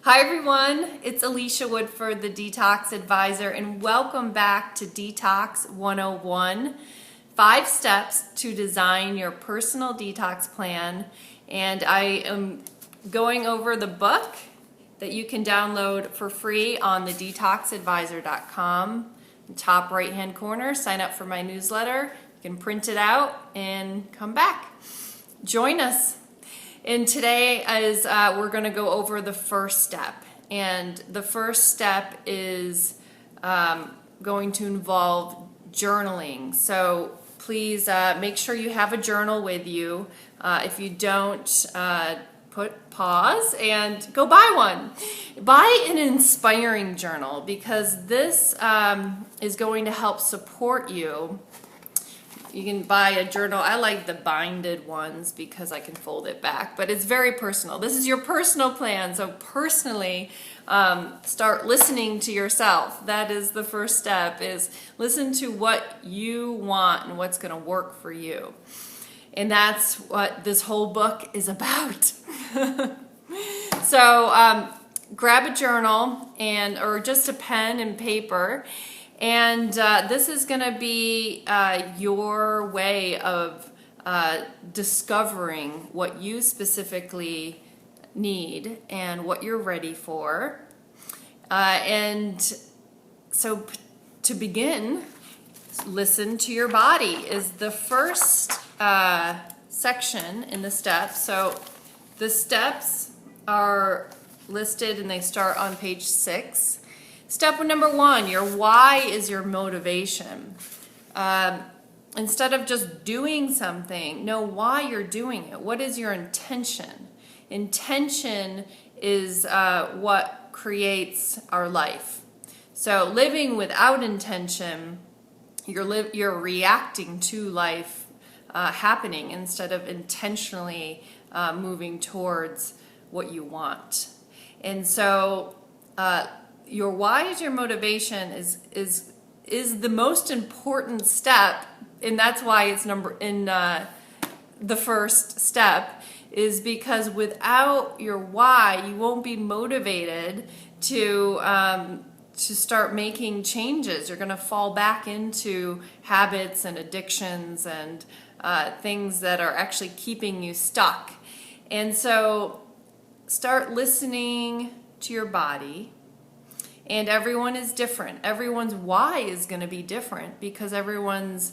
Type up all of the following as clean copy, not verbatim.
Hi everyone, it's Elicia Woodford, the Detox Advisor, and welcome back to Detox 101, 5 steps to design your personal detox plan. And I am going over the book that you can download for free on the detoxadvisor.com. Top right hand corner, sign up for my newsletter. You can print it out and come back. Join us. And today is we're going to go over the first step, and the first step is going to involve journaling. So please make sure you have a journal with you. If you don't, put pause and go buy one. Buy an inspiring journal, because this is going to help support you. You can buy a journal. I like the binded ones because I can fold it back, but it's very personal. This is your personal plan, so personally start listening to yourself. That is the first step, is listen to what you want and what's going to work for you. And that's what this whole book is about. So grab a journal or just a pen and paper. And this is going to be your way of discovering what you specifically need and what you're ready for. And so to begin, listen to your body is the first section in the steps. So the steps are listed and they start on page 6. Step number 1, your why is your motivation. Instead of just doing something, know why you're doing it. What is your intention? Intention is what creates our life. So living without intention, you're reacting to life happening instead of intentionally moving towards what you want. And so your why is your motivation is the most important step, and that's why it's the first step, is because without your why, you won't be motivated to start making changes. You're going to fall back into habits and addictions and things that are actually keeping you stuck. And so start listening to your body. And everyone is different. Everyone's why is going to be different because everyone's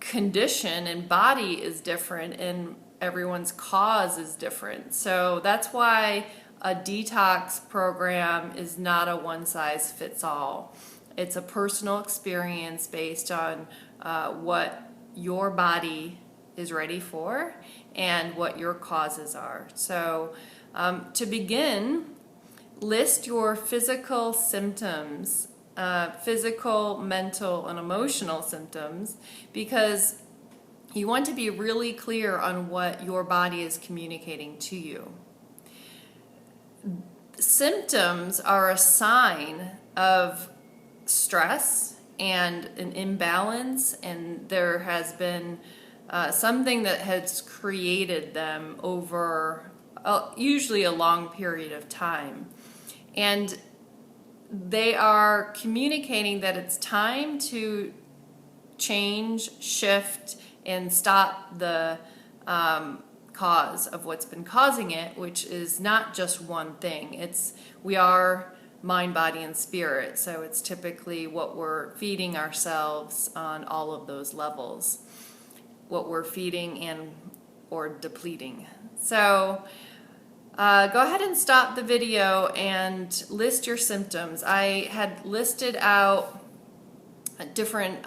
condition and body is different and everyone's cause is different. So that's why a detox program is not a one-size-fits-all. It's a personal experience based on what your body is ready for and what your causes are. So to begin, list your physical symptoms, physical, mental, and emotional symptoms, because you want to be really clear on what your body is communicating to you. Symptoms are a sign of stress and an imbalance, and there has been something that has created them over usually a long period of time. And they are communicating that it's time to change, shift, and stop the cause of what's been causing it, which is not just one thing. We are mind, body, and spirit, so it's typically what we're feeding ourselves on all of those levels, what we're feeding and or depleting. So go ahead and stop the video and list your symptoms. I had listed out different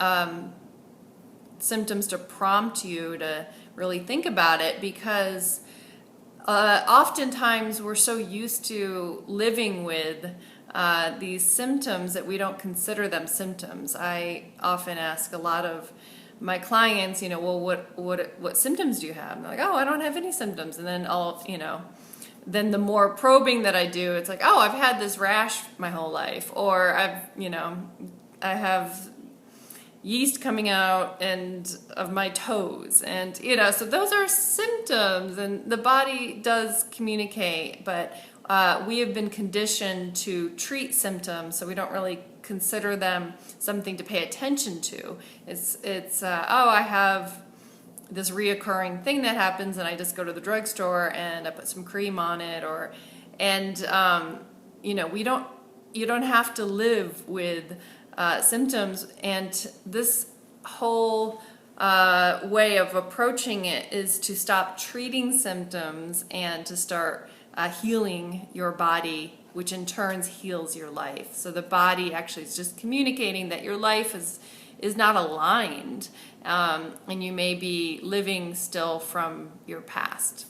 symptoms to prompt you to really think about it, because oftentimes we're so used to living with these symptoms that we don't consider them symptoms. I often ask a lot of my clients, well, what symptoms do you have? And they're like, oh, I don't have any symptoms. And then then the more probing that I do, it's like, oh, I've had this rash my whole life, or I have yeast coming out of my toes, and so those are symptoms, and the body does communicate. But we have been conditioned to treat symptoms, so we don't really consider them something to pay attention to. It's oh, I have this reoccurring thing that happens, and I just go to the drugstore and I put some cream on it, you know, you don't have to live with symptoms, and this whole way of approaching it is to stop treating symptoms and to start healing your body, which in turn heals your life. So the body actually is just communicating that your life is not aligned, and you may be living still from your past.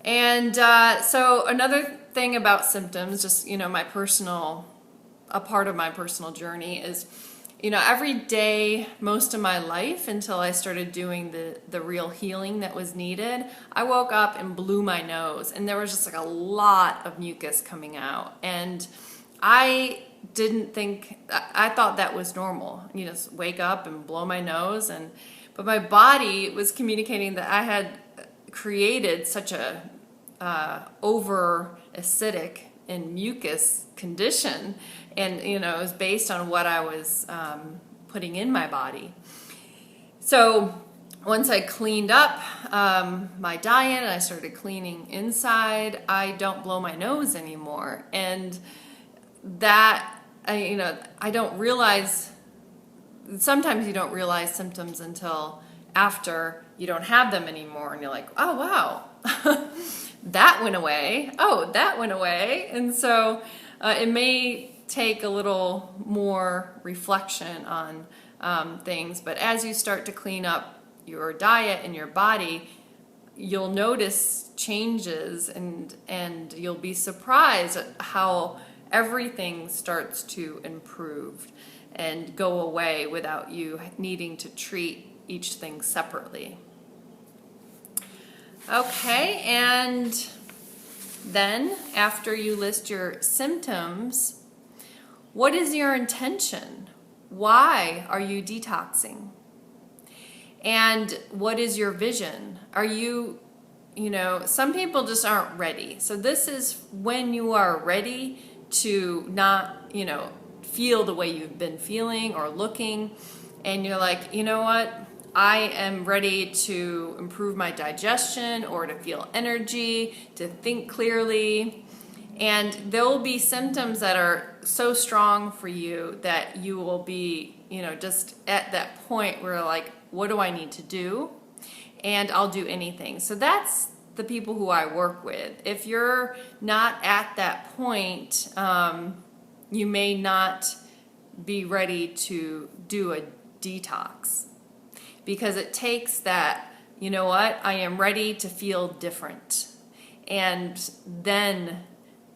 And so another thing about symptoms, just, you know, a part of my personal journey is, you know, every day, most of my life, until I started doing the real healing that was needed, I woke up and blew my nose, and there was just like a lot of mucus coming out. And I thought that was normal. You just wake up and blow my nose, but my body was communicating that I had created such a over acidic and mucus condition, and you know, it was based on what I was putting in my body. So once I cleaned up my diet and I started cleaning inside, I don't blow my nose anymore. And that, I don't realize, sometimes you don't realize symptoms until after you don't have them anymore, and you're like, oh wow, that went away. Oh, that went away. And so it may take a little more reflection on things, but as you start to clean up your diet and your body, you'll notice changes, and you'll be surprised at how everything starts to improve and go away without you needing to treat each thing separately. Okay, and then after you list your symptoms, what is your intention? Why are you detoxing? And what is your vision? Are you, some people just aren't ready. So this is when you are ready to not, feel the way you've been feeling or looking, and you're like, you know what? I am ready to improve my digestion, or to feel energy, to think clearly. And there will be symptoms that are so strong for you that you will be, just at that point where like, what do I need to do? And I'll do anything. So that's the people who I work with. If you're not at that point, you may not be ready to do a detox. Because it takes that, you know what, I am ready to feel different. And then,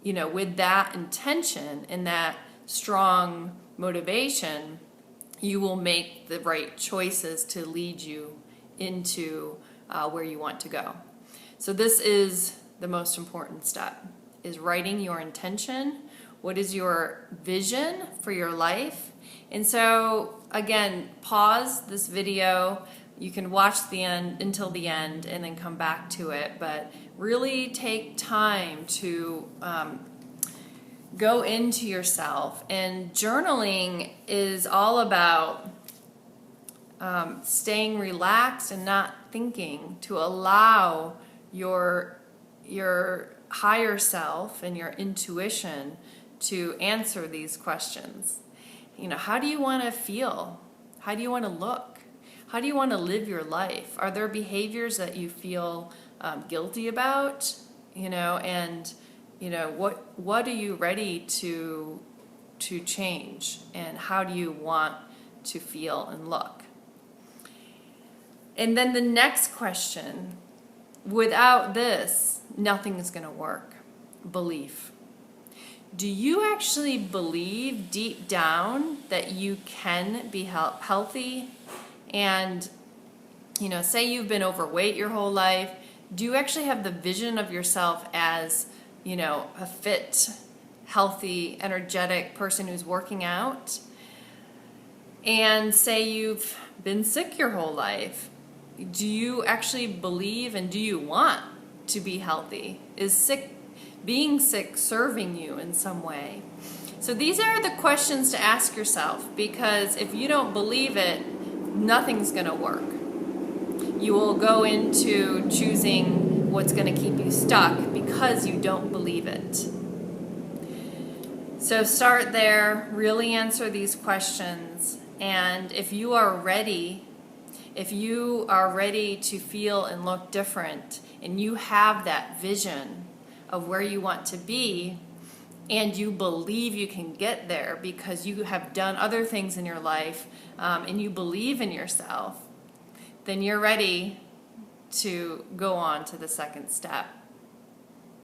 with that intention and that strong motivation, you will make the right choices to lead you into where you want to go. So this is the most important step, is writing your intention. What is your vision for your life? And so, again, pause this video. You can watch the end until the end and then come back to it. But really take time to go into yourself. And journaling is all about staying relaxed and not thinking, to allow your higher self and your intuition to answer these questions. How do you want to feel? How do you want to look? How do you want to live your life? Are there behaviors that you feel guilty about? And what are you ready to change? And how do you want to feel and look? And then the next question, without this, nothing is going to work. Belief. Do you actually believe deep down that you can be healthy? And, say you've been overweight your whole life. Do you actually have the vision of yourself as, a fit, healthy, energetic person who's working out? And say you've been sick your whole life. Do you actually believe, and do you want to be healthy? Is sick being sick serving you in some way? So these are the questions to ask yourself, because if you don't believe it, nothing's going to work. You will go into choosing what's going to keep you stuck because you don't believe it. So start there, really answer these questions, and if you are ready to feel and look different, and you have that vision of where you want to be, and you believe you can get there because you have done other things in your life, and you believe in yourself, then you're ready to go on to the second step.